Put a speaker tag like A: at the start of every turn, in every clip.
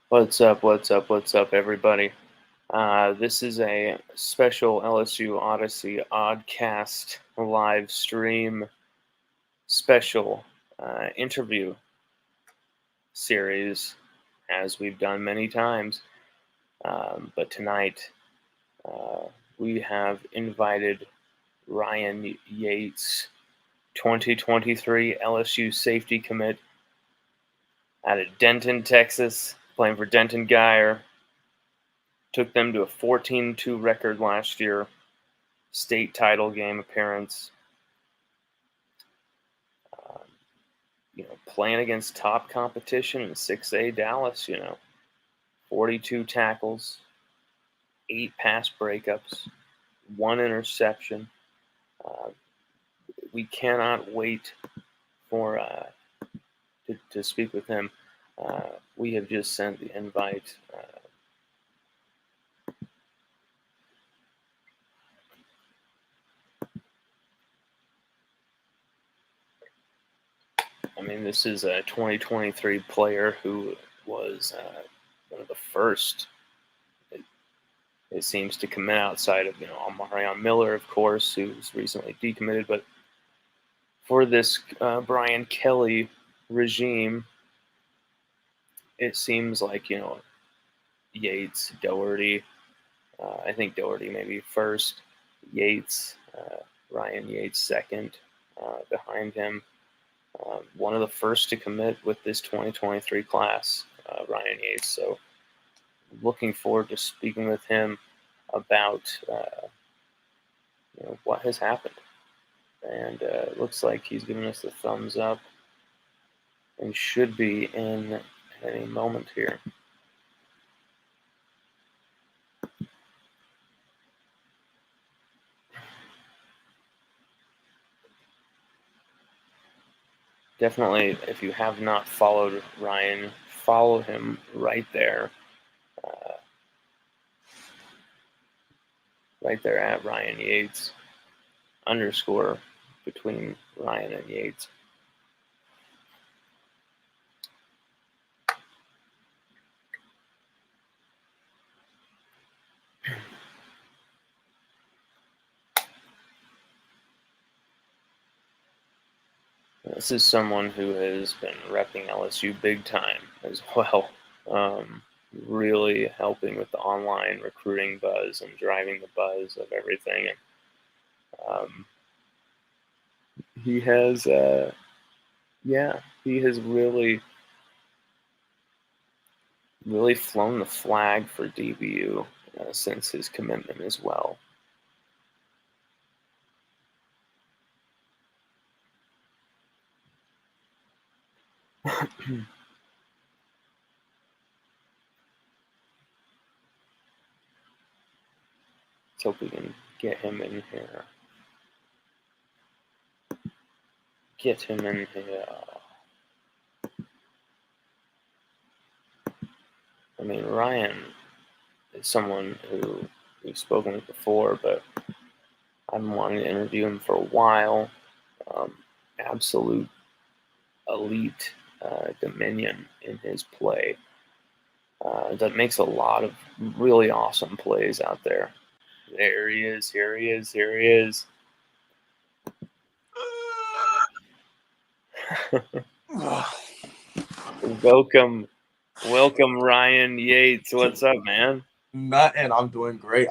A: What's up? What's up? What's up, everybody? This is a special LSU Odyssey Oddcast live stream special interview series, as we've done many times. But tonight, uh, we have invited Ryan Yaites, 2023 LSU safety commit out of Denton, Texas, playing for Denton Geyer. Took them to a 14-2 record last year, state title game appearance. Um, playing against top competition in 6A Dallas. 42 tackles, 8 pass breakups, 1 interception. Uh, we cannot wait for to speak with him. We have just sent the invite. This is a 2023 player who was one of the first, it seems, to commit outside of, Amarion Miller, of course, who's recently decommitted. But for this Brian Kelly regime, it seems like, Yaites, Doherty, I think Doherty maybe first, Yaites, Ryan Yaites second behind him. One of the first to commit with this 2023 class, Ryan Yaites. So looking forward to speaking with him about what has happened. And it looks like he's giving us the thumbs up and should be in any moment here. Definitely, if you have not followed Ryan, follow him right there. Right there at Ryan Yaites, _ between Ryan and Yaites. This is someone who has been repping LSU big time as well. Really helping with the online recruiting buzz and driving the buzz of everything. And he has, he has really flown the flag for DBU since his commitment as well. Let's hope we can get him in here. Get him in here. Ryan is someone who we've spoken with before, but I've been wanting to interview him for a while. Absolute elite dominion in his play. That makes a lot of really awesome plays out there. There he is. Here he is. Here he is. Welcome, Ryan Yaites. What's up, man?
B: Nothing. I'm doing great.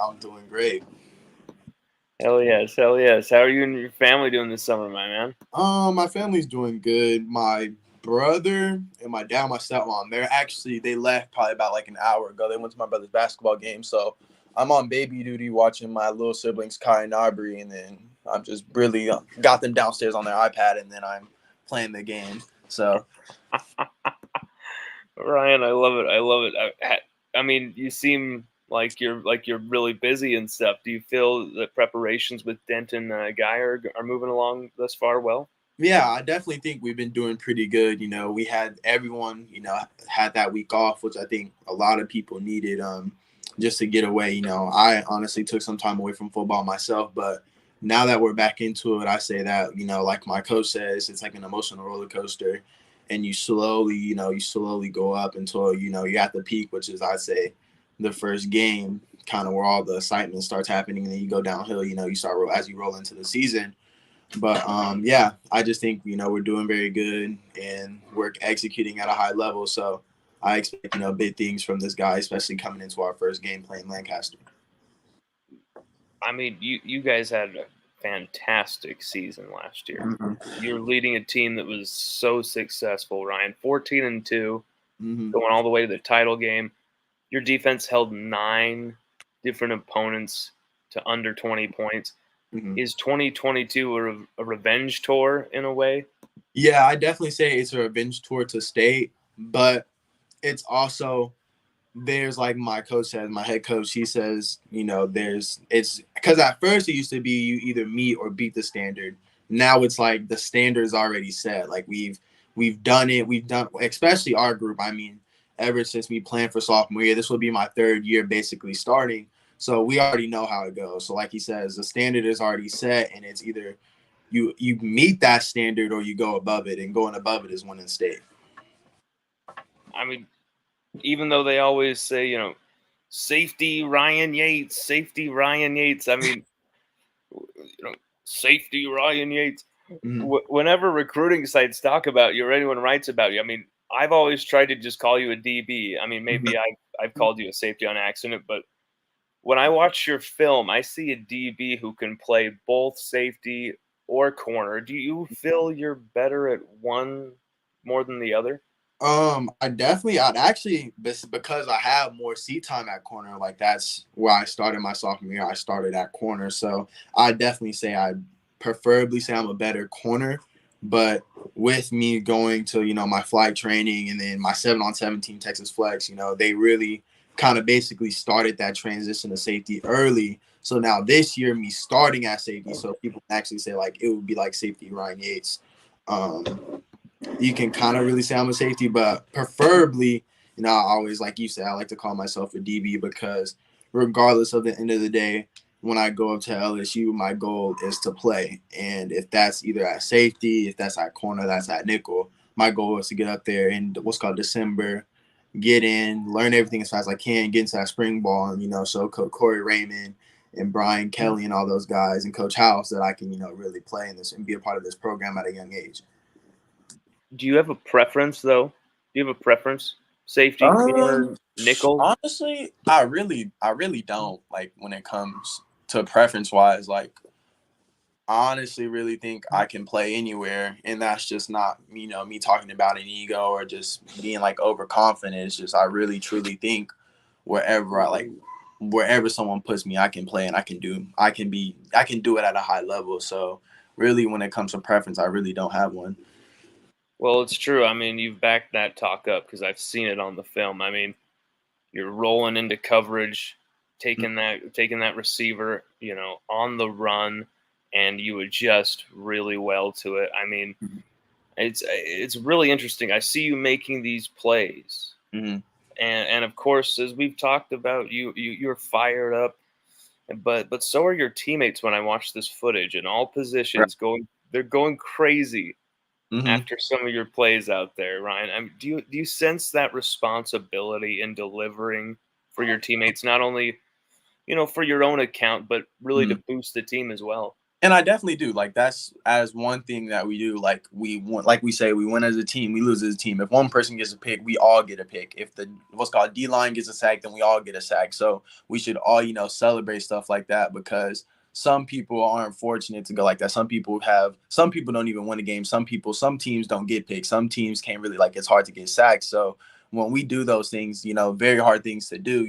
A: Hell yes. How are you and your family doing this summer, my man?
B: My family's doing good. My brother and my dad, my stepmom, they left probably about like an hour ago. They went to my brother's basketball game, so I'm on baby duty watching my little siblings Kai and Aubrey, and then I'm just really got them downstairs on their iPad, and then I'm playing the game. So,
A: Ryan, I love it. You seem like you're really busy and stuff. Do you feel that preparations with Denton Geyer are moving along thus far well?
B: Yeah, I definitely think we've been doing pretty good. We had everyone, had that week off, which I think a lot of people needed just to get away. I honestly took some time away from football myself, but now that we're back into it, I say that, like my coach says, it's like an emotional roller coaster. and you slowly go up until, you're at the peak, which is, I'd say, the first game, kind of where all the excitement starts happening, and then you go downhill, you start as you roll into the season. But yeah, I just think, we're doing very good and we're executing at a high level. So I expect, big things from this guy, especially coming into our first game playing Lancaster.
A: I mean, you guys had a fantastic season last year.
B: Mm-hmm.
A: You're leading a team that was so successful, Ryan. 14-2,
B: Mm-hmm.
A: going all the way to the title game. Your defense held 9 different opponents to under 20 points.
B: Mm-hmm.
A: Is 2022 a revenge tour in a way?
B: Yeah, I definitely say it's a revenge tour to state, but it's also, there's, like my coach says, my head coach, he says, it's because at first it used to be you either meet or beat the standard. Now it's like the standard's already set. Like we've done it. We've done, especially our group. I mean, ever since me playing for sophomore year, this will be my 3rd year basically starting. So we already know how it goes. So like he says, the standard is already set, and it's either you meet that standard or you go above it, and going above it is winning state.
A: I mean, even though they always say, safety Ryan Yates, safety Ryan Yates. I mean, safety Ryan Yates.
B: Mm-hmm.
A: Whenever recruiting sites talk about you or anyone writes about you, I mean, I've always tried to just call you a DB. I mean, maybe I've called you a safety on accident, but when I watch your film, I see a DB who can play both safety or corner. Do you feel you're better at one more than the other?
B: I'd actually, because I have more seat time at corner, like that's where I started my sophomore year. I started at corner. So I definitely say preferably say I'm a better corner, but with me going to, my flight training and then my 7-on-17 Texas Flex, they really kind of basically started that transition to safety early. So now this year, me starting at safety, so people can actually say like it would be like safety Ryan Yates. You can kind of really say I'm a safety, but preferably, I always, like you said, I like to call myself a DB because regardless of the end of the day, when I go up to LSU, my goal is to play. And if that's either at safety, if that's at corner, that's at nickel, my goal is to get up there in what's called December, get in, learn everything as fast as I can, get into that spring ball, and, show Coach Corey Raymond and Brian Kelly and all those guys and Coach House that I can, really play in this and be a part of this program at a young age.
A: Do you have a preference, though? Do you have a preference? Safety, corner, nickel?
B: Honestly, I really don't, like, when it comes to preference wise. Like, I honestly really think I can play anywhere, and that's just not, me talking about an ego or just being like overconfident. It's just I really truly think wherever someone puts me, I can play and I can do it at a high level. So really, when it comes to preference, I really don't have one.
A: Well, it's true. I mean, you've backed that talk up because I've seen it on the film. I mean, you're rolling into coverage, taking that receiver, on the run, and you adjust really well to it. I mean, it's really interesting. I see you making these plays,
B: Mm-hmm.
A: and of course, as we've talked about, you're fired up, but so are your teammates. When I watch this footage, in all positions, they're going crazy
B: Mm-hmm.
A: after some of your plays out there, Ryan. I mean, do you sense that responsibility in delivering for your teammates, not only for your own account, but really to boost the team as well?
B: And I definitely do. Like, that's as one thing that we do. Like, we want, like we say, we win as a team, we lose as a team. If one person gets a pick, we all get a pick. If the what's called D line gets a sack, then we all get a sack. So we should all, celebrate stuff like that, because some people aren't fortunate to go like that. Some people don't even win a game. Some teams don't get picked. Some teams can't really, like, it's hard to get sacked. So when we do those things, very hard things to do,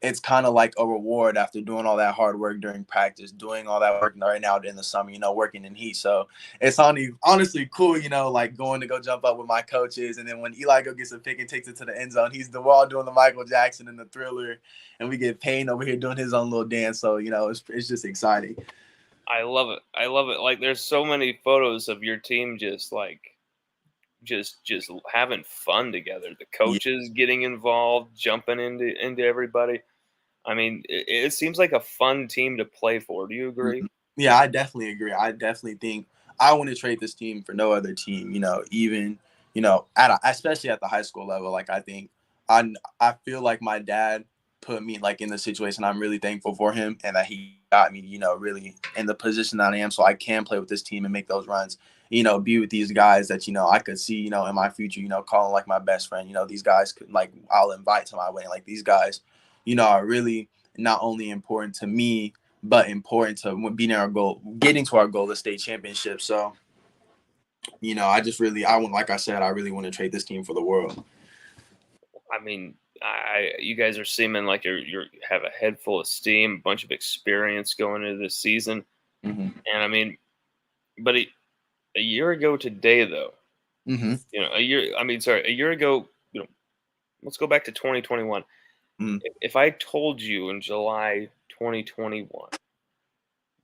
B: it's kind of like a reward after doing all that hard work during practice, doing all that work right now in the summer, working in heat. So it's honestly cool, like going to go jump up with my coaches. And then when Eli gets a pick and takes it to the end zone, we're all doing the Michael Jackson and the Thriller, and we get Payne over here doing his own little dance. So, it's just exciting.
A: I love it. I love it. Like, there's so many photos of your team just having fun together. The coaches getting involved, jumping into everybody. I mean, it seems like a fun team to play for. Do you agree?
B: Yeah, I definitely agree. I definitely think I want to trade this team for no other team. Even especially at the high school level. Like I feel like my dad put me like in the situation. I'm really thankful for him and that he got me, really in the position that I am, so I can play with this team and make those runs. Be with these guys that I could see, in my future. Calling like my best friend. These guys could like I'll invite to my wedding. Like these guys, are really not only important to me, but important to being our goal, getting to our goal, the state championship. So like I said, I really want to trade this team for the world.
A: I mean, you guys are seeming like you have a head full of steam, a bunch of experience going into this season,
B: Mm-hmm.
A: and I mean, but a year ago today, though,
B: Mm-hmm.
A: a year ago, let's go back to 2021.
B: Mm-hmm.
A: If I told you in July 2021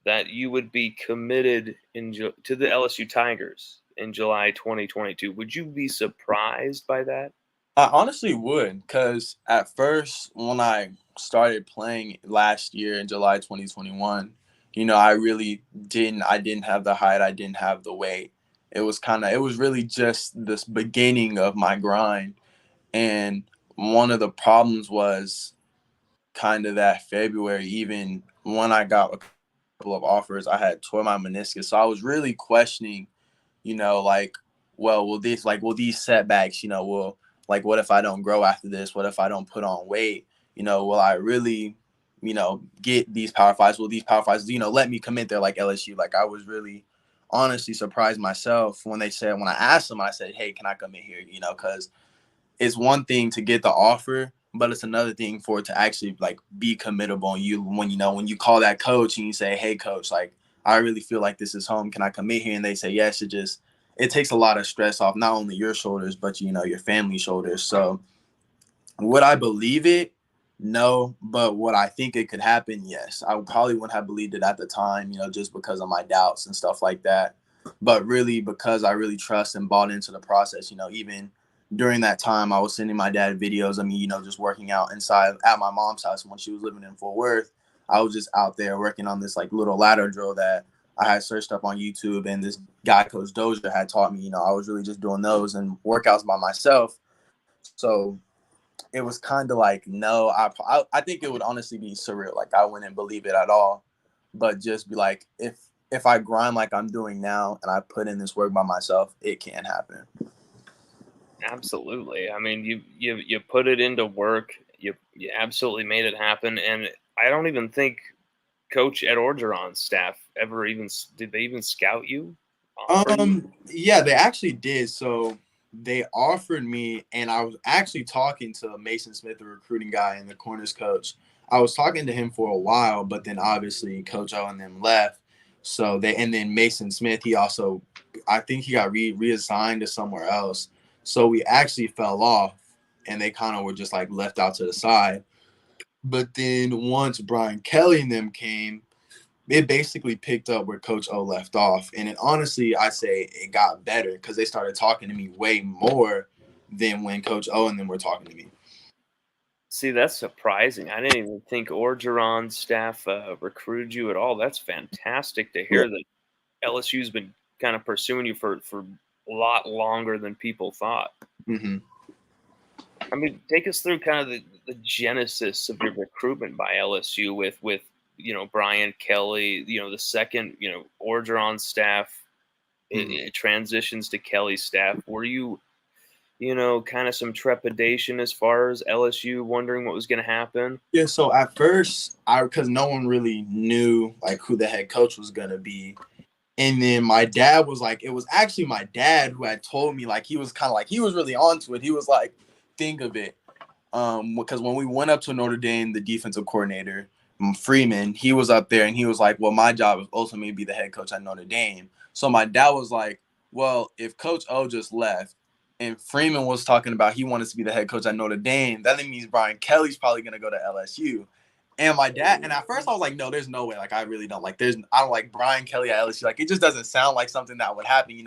A: that you would be committed to the LSU Tigers in July 2022, would you be surprised by that?
B: I honestly would, because at first, when I started playing last year in July 2021, I really I didn't have the height, I didn't have the weight. It was really just this beginning of my grind. And one of the problems was kind of that February, even when I got a couple of offers, I had tore my meniscus. So I was really questioning, like, well, will these setbacks, what if I don't grow after this? What if I don't put on weight? Will I really, get these Power Fives? Will these Power Fives, let me commit there like LSU? Like I was really honestly surprised myself when I asked them, I said, hey, can I come in here? Because it's one thing to get the offer, but it's another thing for it to actually like be committable. And when you call that coach and you say, hey coach, like I really feel like this is home. Can I commit here? And they say yes. It takes a lot of stress off not only your shoulders, but your family's shoulders. So would I believe it? No, but what I think it could happen, yes. I probably wouldn't have believed it at the time, just because of my doubts and stuff like that. But really, because I really trust and bought into the process, even during that time, I was sending my dad videos of me, just working out inside at my mom's house when she was living in Fort Worth. I was just out there working on this like little ladder drill that I had searched up on YouTube, and this guy, Coach Dozier, had taught me. I was really just doing those and workouts by myself. So it was kind of like, no, I think it would honestly be surreal. Like I wouldn't believe it at all, but just be like, if I grind like I'm doing now and I put in this work by myself, it can happen.
A: Absolutely. I mean, you put it into work. You absolutely made it happen, and I don't even think Coach Ed Orgeron's staff ever even did they even scout you, offer you?
B: Yeah, they actually did. So they offered me, and I was actually talking to Mason Smith, the recruiting guy and the corners coach. I was talking to him for a while, but then obviously Coach O and them left. And then Mason Smith, he also, I think he got reassigned to somewhere else. So we actually fell off, and they kind of were just like left out to the side. But then once Brian Kelly and them came, it basically picked up where Coach O left off. And it honestly, I say it got better because they started talking to me way more than when Coach O and them were talking to me.
A: See, that's surprising. I didn't even think Orgeron's staff recruited you at all. That's fantastic to
B: Yeah.
A: hear that LSU's been kind of pursuing you for a lot longer than people thought.
B: Mm-hmm.
A: I mean, take us through kind of the genesis of your recruitment by LSU with Brian Kelly, the second Orgeron staff, it transitions to Kelly's staff. Were you kind of some trepidation as far as LSU wondering what was going to happen?
B: Yeah, so at first, because no one really knew like who the head coach was gonna be, and then my dad was like, it was actually my dad who had told me, like he was kind of like he was really onto it. He was like, think of it, because when we went up to Notre Dame, the defensive coordinator Freeman, he was up there and he was like, well, my job is ultimately to be the head coach at Notre Dame. So my dad was like, well, if Coach O just left and Freeman was talking about he wanted to be the head coach at Notre Dame, that means Brian Kelly's probably going to go to LSU. And my dad, and at first I was like, no, there's no way. Like, I really don't like, I don't like Brian Kelly at LSU. Like, it just doesn't sound like something that would happen.
A: It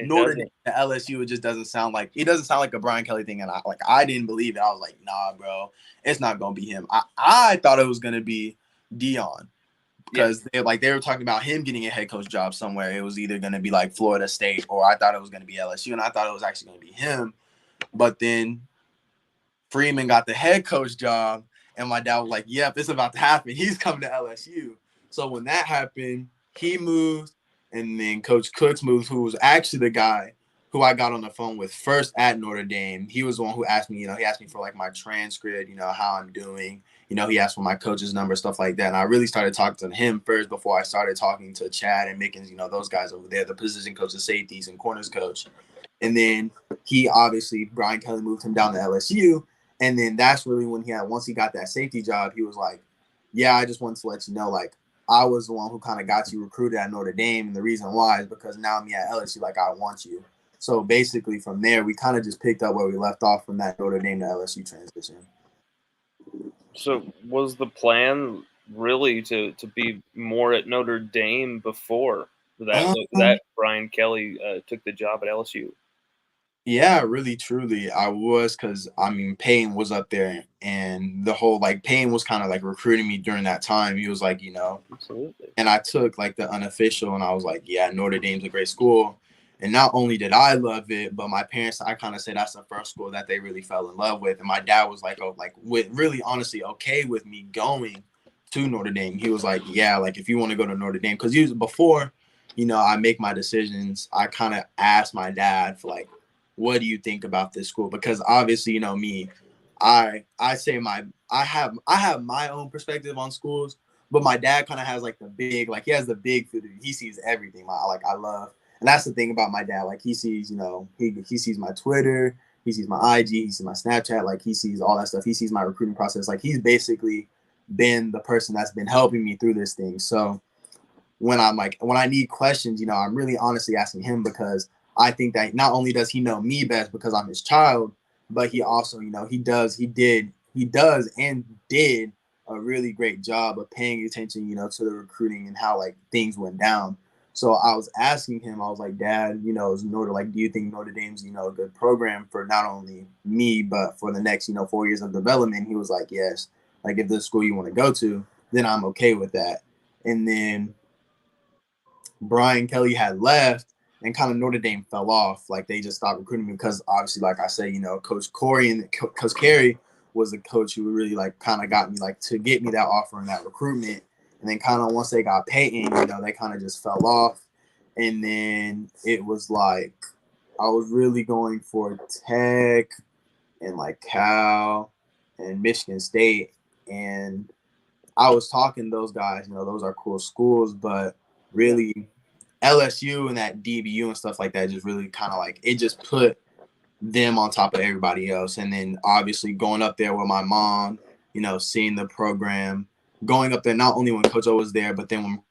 B: Notre Dame
A: doesn't.
B: to LSU, it just doesn't sound like, a Brian Kelly thing. And I didn't believe it. I was like, nah, bro, it's not going to be him. I thought it was going to be Dion. because they were talking about him getting a head coach job somewhere. It was either going to be like Florida State, or I thought it was going to be LSU, and I thought it was actually going to be him. But then Freeman got the head coach job, and my dad was like, yep, it's about to happen. He's coming to LSU. So when that happened, he moved, and then Coach Cooks moved, who was actually the guy who I got on the phone with first at Notre Dame. He was the one who asked me, he asked me for like my transcript, how I'm doing. He asked for my coach's number, stuff like that. And I really started talking to him first before I started talking to Chad and Mickens, those guys over there, the position coaches, safeties, and corners coach. And then Brian Kelly moved him down to LSU. And then that's really when once he got that safety job, he was like, yeah, I just wanted to let you know, like, I was the one who kind of got you recruited at Notre Dame. And the reason why is because now me at LSU, like, I want you. So basically from there, we kind of just picked up where we left off from that Notre Dame to LSU transition.
A: So was the plan really to be more at Notre Dame before that Brian Kelly took the job at LSU?
B: Yeah, really, truly, I was, because Payne was up there, and the whole Payne was kind of like recruiting me during that time. He was like,
A: Absolutely.
B: And I took like the unofficial, and I was like, yeah, Notre Dame's a great school. And not only did I love it, but my parents, I kind of said that's the first school that they really fell in love with. And my dad was like, really honestly okay with me going to Notre Dame. He was like, yeah, like if you want to go to Notre Dame, because before, I make my decisions, I kind of asked my dad for like, what do you think about this school? Because obviously, me, I say I have my own perspective on schools, but my dad kind of has like he has the big food. He sees everything. I love, and that's the thing about my dad. Like he sees, he sees my Twitter, he sees my IG, he sees my Snapchat, like he sees all that stuff. He sees my recruiting process. Like he's basically been the person that's been helping me through this thing. So when I need questions, I'm really honestly asking him, because I think that not only does he know me best because I'm his child, but he also, he does and did a really great job of paying attention, to the recruiting and how like things went down. So I was asking him, I was like, Dad, is do you think Notre Dame's, a good program for not only me, but for the next, 4 years of development? He was like, yes. Like if this school you want to go to, then I'm okay with that. And then Brian Kelly had left, and kind of Notre Dame fell off. Like they just stopped recruiting me because obviously, like I said, Coach Corey and Coach Carey was the coach who really like kind of got me like to get me that offer and that recruitment. And then kind of once they got Peyton, they kind of just fell off. And then it was like I was really going for Tech and like Cal and Michigan State. And I was talking to those guys, those are cool schools, but really LSU and that DBU and stuff like that just really kind of like it just put them on top of everybody else. And then obviously going up there with my mom, seeing the program, going up there not only when Coach O was there, but then when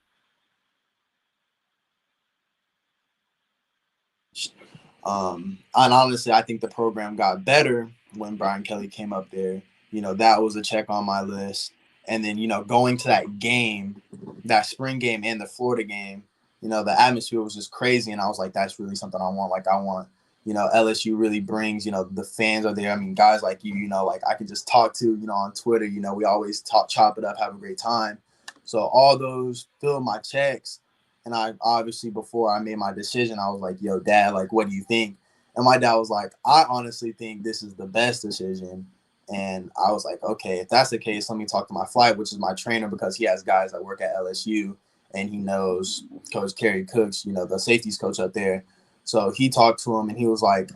B: and honestly, I think the program got better when Brian Kelly came up there. That was a check on my list. And then, going to that game, that spring game and the Florida game, the atmosphere was just crazy. And I was like, that's really something I want. Like, I want, LSU really brings, the fans are there. I mean, guys like you, like I could just talk to, on Twitter, we always chop it up, have a great time. So all those filled my checks. And I obviously, before I made my decision, I was like, yo, Dad, like, what do you think? And my dad was like, I honestly think this is the best decision. And I was like, okay, if that's the case, let me talk to my flight, which is my trainer, because he has guys that work at LSU and he knows Coach Kerry Cooks, the safeties coach up there. So he talked to him and he was like,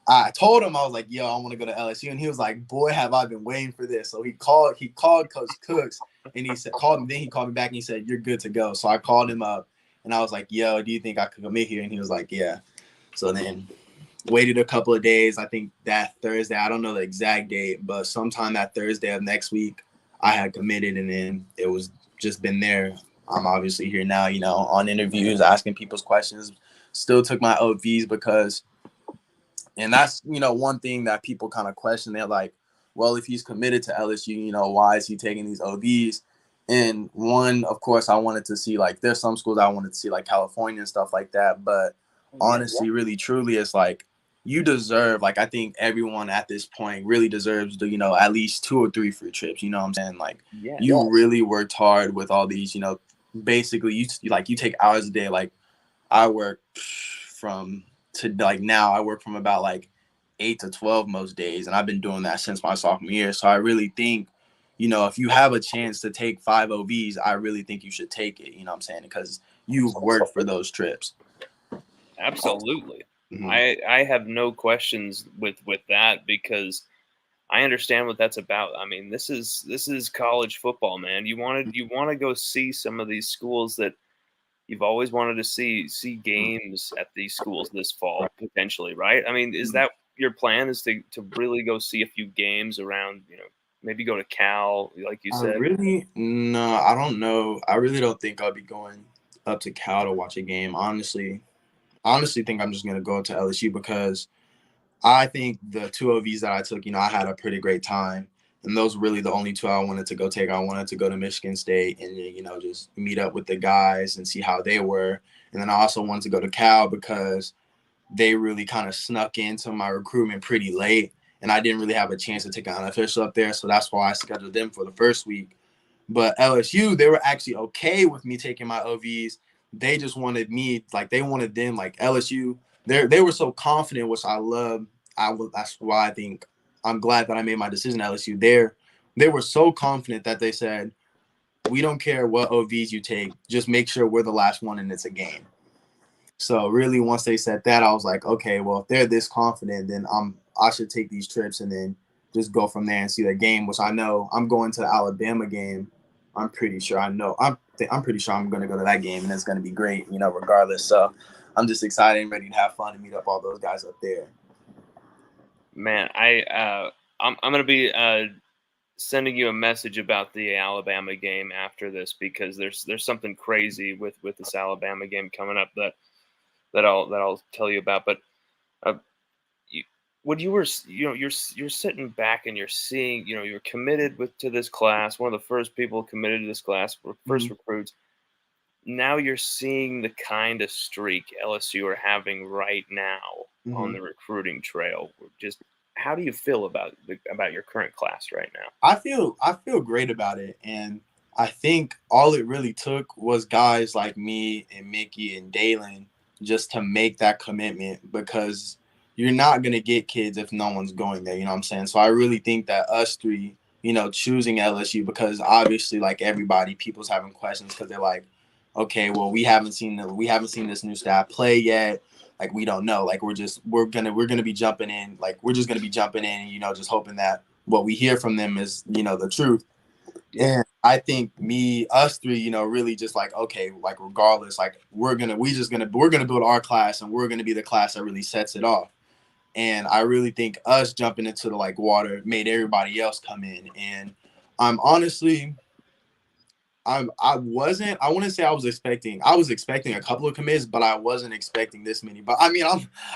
B: I told him, I was like, yo, I want to go to LSU. And he was like, boy, have I been waiting for this. So he called Coach Cooks and he said, then he called me back and he said, you're good to go. So I called him up and I was like, yo, do you think I could commit here? And he was like, yeah. So then waited a couple of days. I think that Thursday, I don't know the exact date, but sometime that Thursday of next week, I had committed, and then it was just been there. I'm obviously here now, on interviews, asking people's questions. Still took my OVs because, and that's, one thing that people kind of question. They're like, well, if he's committed to LSU, why is he taking these OVs? And one, of course, I wanted to see, like, there's some schools I wanted to see, like California and stuff like that. But honestly, really, truly, it's like, you deserve, like, I think everyone at this point really deserves the, at least 2 or 3 free trips. You know what I'm saying? Like,
A: Yes.
B: you really worked hard with all these, basically you take hours a day. Like, I work from to like now I work from about like 8 to 12 most days, and I've been doing that since my sophomore year. So I really think, if you have a chance to take 5 OVs, I really think you should take it. You know what I'm saying? Because you've worked for those trips.
A: Absolutely.
B: Mm-hmm.
A: I have no questions with that because I understand what that's about. I mean, this is college football, man. You want to go see some of these schools that you've always wanted to see games at these schools this fall potentially, right? I mean, is that your plan, is to really go see a few games around, maybe go to Cal like you said?
B: No, I don't know. I really don't think I'll be going up to Cal to watch a game. Honestly think I'm just gonna go to LSU because I think the 2 OVs that I took, I had a pretty great time. And those were really the only 2 I wanted to go take. I wanted to go to Michigan State and, just meet up with the guys and see how they were. And then I also wanted to go to Cal because they really kind of snuck into my recruitment pretty late. And I didn't really have a chance to take an unofficial up there. So that's why I scheduled them for the first week. But LSU, they were actually okay with me taking my OVs. They just wanted me, like they wanted them, like LSU. They were so confident, which I love. That's why I think I'm glad that I made my decision at LSU. They were so confident that they said, we don't care what OVs you take, just make sure we're the last one and it's a game. So really, once they said that, I was like, okay, well, if they're this confident, then I should take these trips and then just go from there and see the game, which I know I'm going to the Alabama game. I'm pretty sure I'm pretty sure I'm going to go to that game, and it's going to be great, regardless. So I'm just excited and ready to have fun and meet up all those guys up there.
A: Man, I'm gonna be sending you a message about the Alabama game after this because there's something crazy with this Alabama game coming up that I'll tell you about. But uh, you, when you were you're sitting back and you're seeing, you're committed to this class, one of the first people committed to this class, first recruits. Now you're seeing the kind of streak LSU are having right now on the recruiting trail. Just how do you feel about your current class right now?
B: I feel great about it, and I think all it really took was guys like me and Mickey and Dalen just to make that commitment, because you're not gonna get kids if no one's going there. You know what I'm saying? So I really think that us three, choosing LSU, because obviously, like everybody, people's having questions because they're like, okay, well, we haven't seen this new staff play yet. Like, we don't know. Like, we're gonna be jumping in. Like, we're just gonna be jumping in, just hoping that what we hear from them is, the truth.
A: Yeah.
B: And I think us three, really just like, okay, like regardless, like we're gonna build our class, and we're gonna be the class that really sets it off. And I really think us jumping into the like water made everybody else come in. And I'm honestly, I wouldn't say I was expecting a couple of commits, but I wasn't expecting this many. But I mean,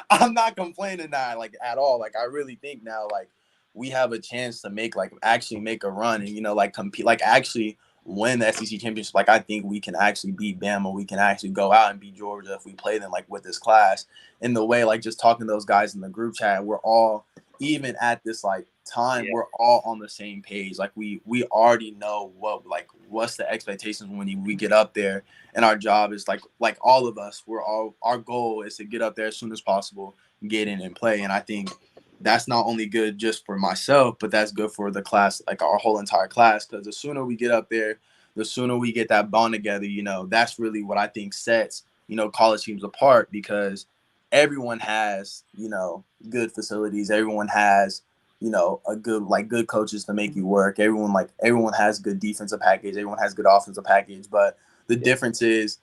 B: I'm not complaining that like at all. Like, I really think now, like, we have a chance to actually make a run and, like compete, like actually win the SEC championship. Like, I think we can actually beat Bama. We can actually go out and beat Georgia if we play them like with this class. In the way, like, just talking to those guys in the group chat, we're all, even at this like time,
A: Yeah.
B: we're all on the same page. Like, we already know what's the expectations when we get up there, and our job is like all of us, our goal is to get up there as soon as possible, get in and play. And I think that's not only good just for myself, but that's good for the class, like our whole entire class, because the sooner we get up there, the sooner we get that bond together. That's really what I think sets college teams apart, because everyone has good facilities, everyone has a good coaches to make you work. Everyone has good defensive package. Everyone has good offensive package. But the difference is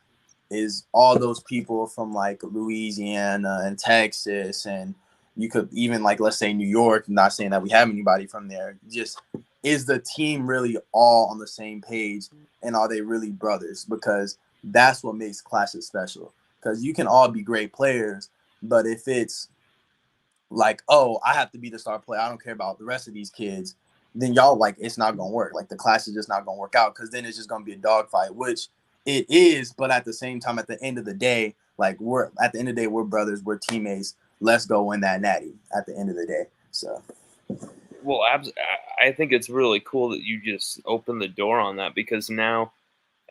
B: all those people from like Louisiana and Texas, and you could even like, let's say New York. I'm not saying that we have anybody from there. Just, is the team really all on the same page, and are they really brothers? Because that's what makes classes special. Because you can all be great players, but if it's like, oh, I have to be the star player, I don't care about the rest of these kids, then y'all, like, it's not gonna work. Like, the class is just not gonna work out, because then it's just gonna be a dogfight, which it is. But at the same time, at the end of the day, we're brothers, we're teammates. let's go win that natty at the end of the day. So
A: Well, I think it's really cool that you just opened the door on that, because now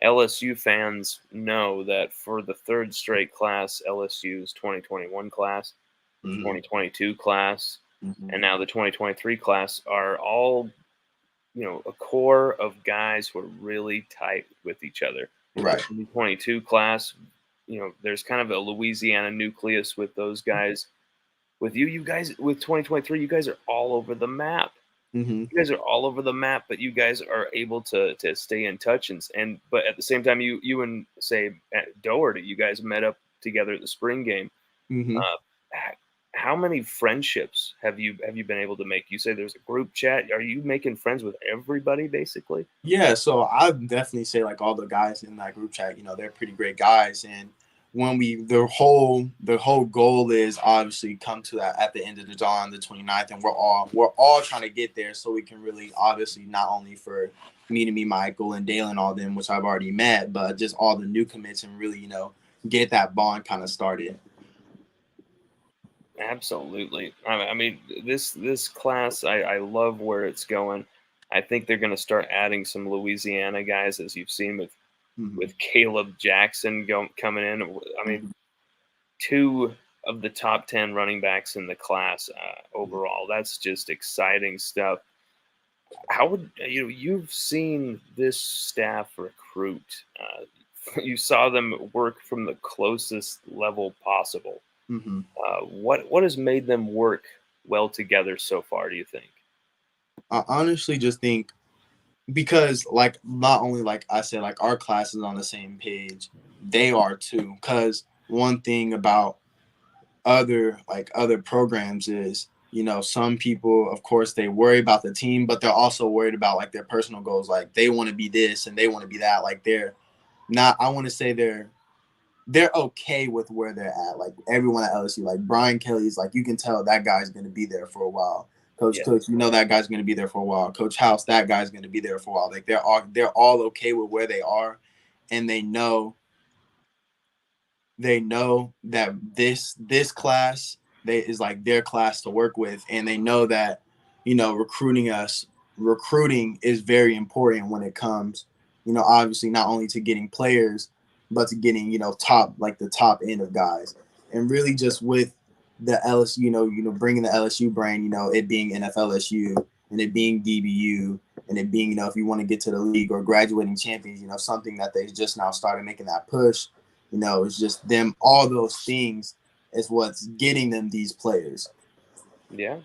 A: LSU fans know that for the third straight class, LSU's 2021 class, the
B: mm-hmm,
A: 2022 class,
B: mm-hmm,
A: and now the 2023 class are all, a core of guys who are really tight with each other. The
B: right.
A: 2022 class, there's kind of a Louisiana nucleus with those guys. With you guys, with 2023, you guys are all over the map.
B: Mm-hmm.
A: You guys are all over the map, but you guys are able to stay in touch, and but at the same time, you and say at Doherty, you guys met up together at the spring game.
B: Mm-hmm.
A: Uh, how many friendships have you been able to make? You say there's a group chat. Are you making friends with everybody basically?
B: Yeah, so I definitely say like all the guys in that group chat, they're pretty great guys. And when the whole goal is obviously come to that at the end of the day on the 29th, and we're all trying to get there so we can really obviously not only for me, Michael and Dale and all them, which I've already met, but just all the new commits and really, get that bond kind of started.
A: Absolutely. I mean, this class, I love where it's going. I think they're going to start adding some Louisiana guys, as you've seen
B: Mm-hmm.
A: with Caleb Jackson coming in. I mean,
B: Mm-hmm.
A: two of the top 10 running backs in the class overall. That's just exciting stuff. How would you've seen this staff recruit? You saw them work from the closest level possible.
B: Mm-hmm.
A: What has made them work well together so far, do you think?
B: I honestly just think because like not only like I said, like our class is on the same page, they are too. Because one thing about other programs is some people of course they worry about the team, but they're also worried about like their personal goals, like they want to be this and they want to be that, like they're not, I want to say they're okay with where they're at. Like everyone at LSU, like Brian Kelly's, like you can tell that guy's going to be there for a while. Coach
A: Yeah,
B: Cook, that guy's going to be there for a while. Coach House, that guy's going to be there for a while. Like they're all okay with where they are, and they know that this class they is like their class to work with, and they know that recruiting is very important when it comes obviously not only to getting players but to getting top, like the top end of guys. And really just with the LSU, bringing the LSU brand, it being NFLSU and it being DBU and it being if you want to get to the league or graduating champions, something that they just now started making that push. It's just them. All those things is what's getting them these players.
A: yeah.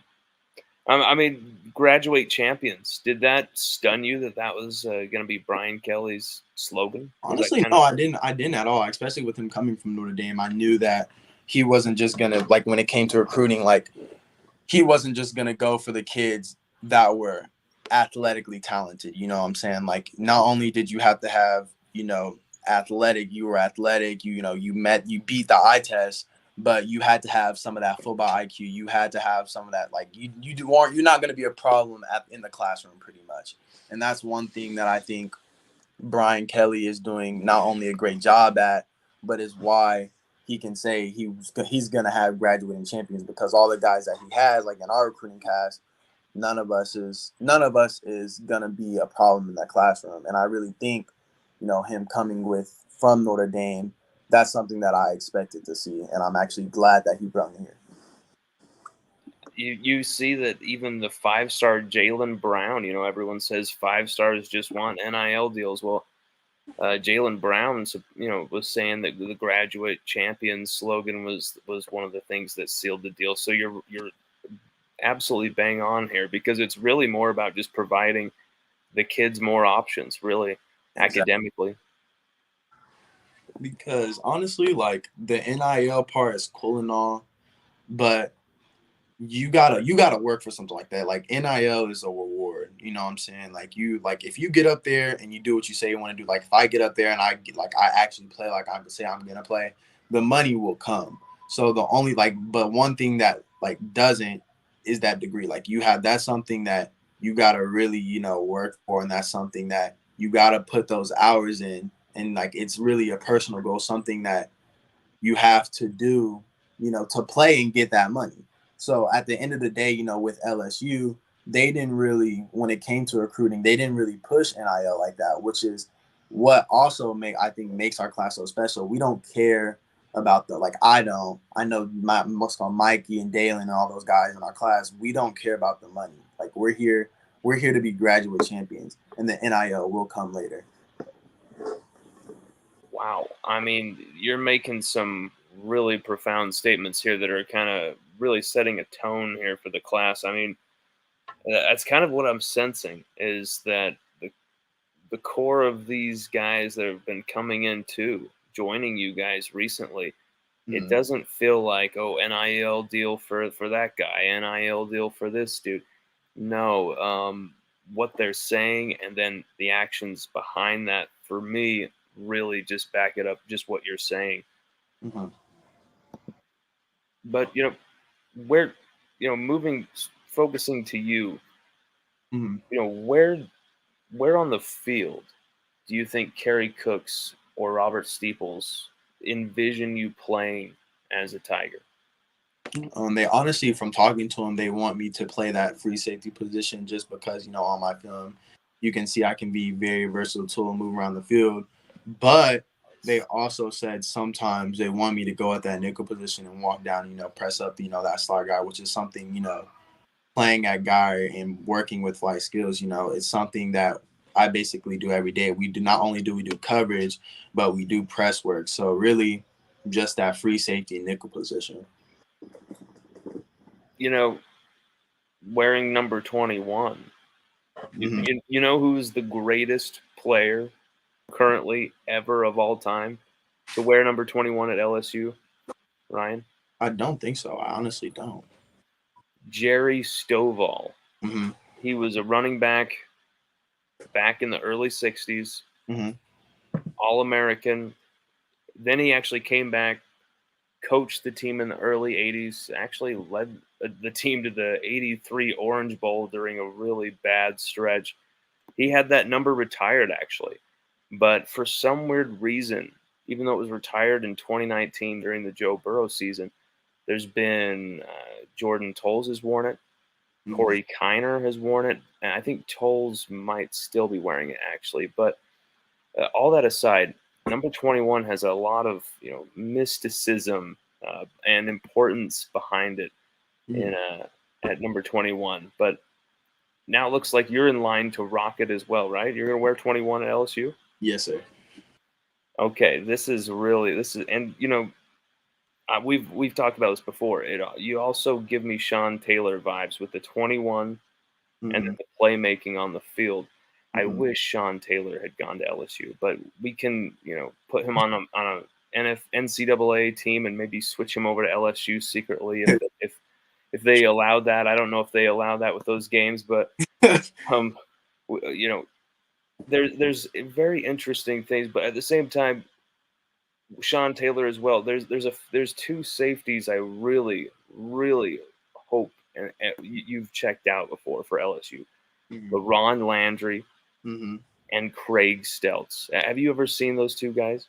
A: I mean, graduate champions. Did that stun you that that was going to be Brian Kelly's slogan? Was that
B: Honestly,
A: kind
B: no,
A: of
B: I didn't at all. Especially with him coming from Notre Dame, I knew that he wasn't just gonna, like when it came to recruiting, like he wasn't just gonna go for the kids that were athletically talented. You know what I'm saying? Like not only did you have to have athletic, you were athletic. You beat the eye test, but you had to have some of that football IQ. You had to have some of that, like you're not gonna be a problem in the classroom pretty much. And that's one thing that I think Brian Kelly is doing not only a great job at, but is why he can say he's gonna have graduating champions, because all the guys that he has, like in our recruiting cast, none of us is gonna be a problem in that classroom. And I really think, him coming from Notre Dame, that's something that I expected to see, and I'm actually glad that he brought me here.
A: you see that even the 5-star Jalen Brown, everyone says 5 stars just want NIL deals. Well, Jalen Brown, was saying that the graduate champions slogan was one of the things that sealed the deal. So you're absolutely bang on here, because it's really more about just providing the kids more options, really
B: Exactly.
A: academically.
B: Because honestly, like the NIL part is cool and all, but you gotta work for something like that. Like NIL is a reward. You know what I'm saying? Like if you get up there and you do what you say you want to do, like if I get up there and I actually play like I say I'm gonna play, the money will come. So the only but one thing that doesn't is that degree. Like that's something that you gotta really, work for, and that's something that you gotta put those hours in, and like it's really a personal goal, something that you have to do to play and get that money. So at the end of the day, with LSU, they didn't really, when it came to recruiting, they didn't really push NIL like that, which is what also I think makes our class so special. We don't care about I don't. I know most of Mikey and Dalen and all those guys in our class. We don't care about the money. Like we're here to be graduate champions, and the NIL will come later.
A: Wow. I mean, you're making some really profound statements here that are kind of really setting a tone here for the class. I mean, that's kind of what I'm sensing is that the core of these guys that have been coming in too, joining you guys recently, it
B: Mm-hmm.
A: doesn't feel like, oh, NIL deal for that guy, NIL deal for this dude. No, what they're saying and then the actions behind that for me really just back it up, just what you're saying.
B: Mm-hmm.
A: But where moving, focusing to you,
B: Mm-hmm.
A: where on the field do you think Kerry Cooks or Robert Steeples envision you playing as a Tiger?
B: They honestly, from talking to them, they want me to play that free safety position just because, on my film, you can see I can be very versatile and move around the field. But they also said sometimes they want me to go at that nickel position and walk down, press up, that slot guy, which is something, playing at guy and working with flight skills, it's something that I basically do every day. We do not only do we do coverage, but we do press work. So really just that free safety nickel position.
A: Wearing number 21,
B: Mm-hmm.
A: you know who's the greatest player currently ever of all time to wear number 21 at LSU, Ryan?
B: I don't think so. I honestly don't.
A: Jerry Stovall.
B: Mm-hmm.
A: He was a running back in the early 60s,
B: Mm-hmm.
A: All-American. Then he actually came back, coached the team in the early 80s, actually led the team to the 83 Orange Bowl during a really bad stretch. He had that number retired, actually. But for some weird reason, even though it was retired in 2019 during the Joe Burrow season, there's been Jordan Tolles has worn it.
B: Mm-hmm.
A: Corey Kiner has worn it. And I think Tolles might still be wearing it, actually. But all that aside, number 21 has a lot of mysticism and importance behind it
B: Mm-hmm.
A: in at number 21. But now it looks like you're in line to rock it as well, right? You're going to wear 21 at LSU?
B: Yes, sir.
A: Okay, and we've talked about this before. You also give me Sean Taylor vibes with the 21 and
B: Mm-hmm.
A: then the playmaking on the field. I
B: Mm-hmm.
A: wish Sean Taylor had gone to LSU, but we can, put him on a NCAA team and maybe switch him over to LSU secretly if they allowed that. I don't know if they allow that with those games, but um, you know, there's very interesting things, but at the same time, Sean Taylor as well. There's two safeties I really really hope and you've checked out before for LSU.
B: Mm-hmm.
A: LaRon Landry
B: Mm-hmm.
A: and Craig Stelz. Have you ever seen those two guys?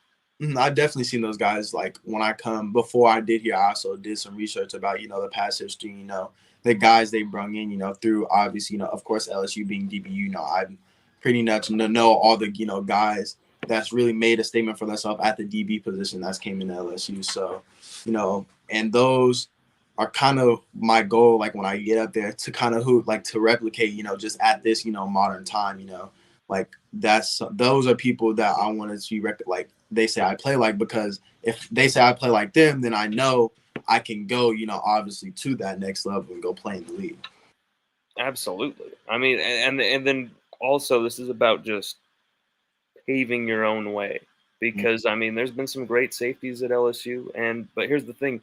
B: I've definitely seen those guys. Like when I come before I did here, I also did some research about the past history. The guys they brung in. Through obviously of course LSU being DBU. I pretty much know all the guys that's really made a statement for themselves at the DB position that's came into LSU. So and those are kind of my goal. Like when I get up there to kind of to replicate. Just at this modern time. Like those are people that I want to see like they say I play like, because if they say I play like them, then I know I can go, obviously to that next level and go play in the league.
A: Absolutely. I mean, and then also this is about just paving your own way because I mean, there's been some great safeties at LSU, but here's the thing,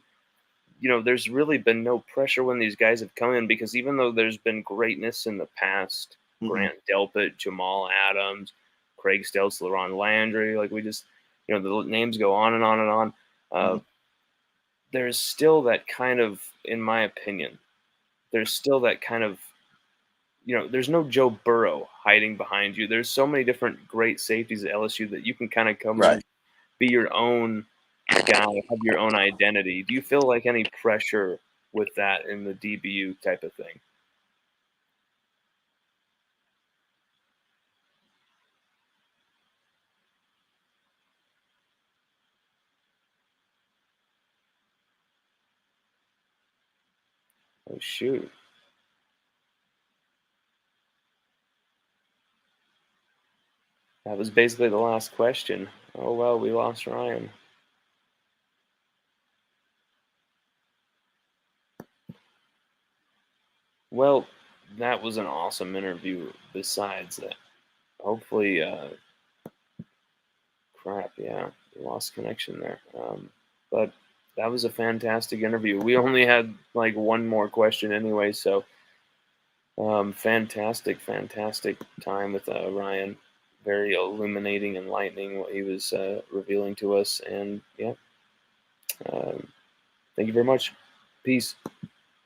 A: there's really been no pressure when these guys have come in because even though there's been greatness in the past,
B: Mm-hmm.
A: Grant Delpit, Jamal Adams, Craig Stelz, LaRon Landry, like we just, the names go on and on and on.
B: Mm-hmm.
A: There's still that kind of, in my opinion, there's still that kind of, there's no Joe Burrow hiding behind you. There's so many different great safeties at LSU that you can kind of come in,
B: Right.
A: be your own guy, have your own identity. Do you feel like any pressure with that in the DBU type of thing? Oh shoot. That was basically the last question. Oh well, we lost Ryan. Well, that was an awesome interview. Besides that, hopefully, crap, yeah, we lost connection there. But that was a fantastic interview. We only had like one more question anyway, so fantastic, fantastic time with Ryan. Very illuminating, enlightening what he was revealing to us, and yeah, um, thank you very much. Peace.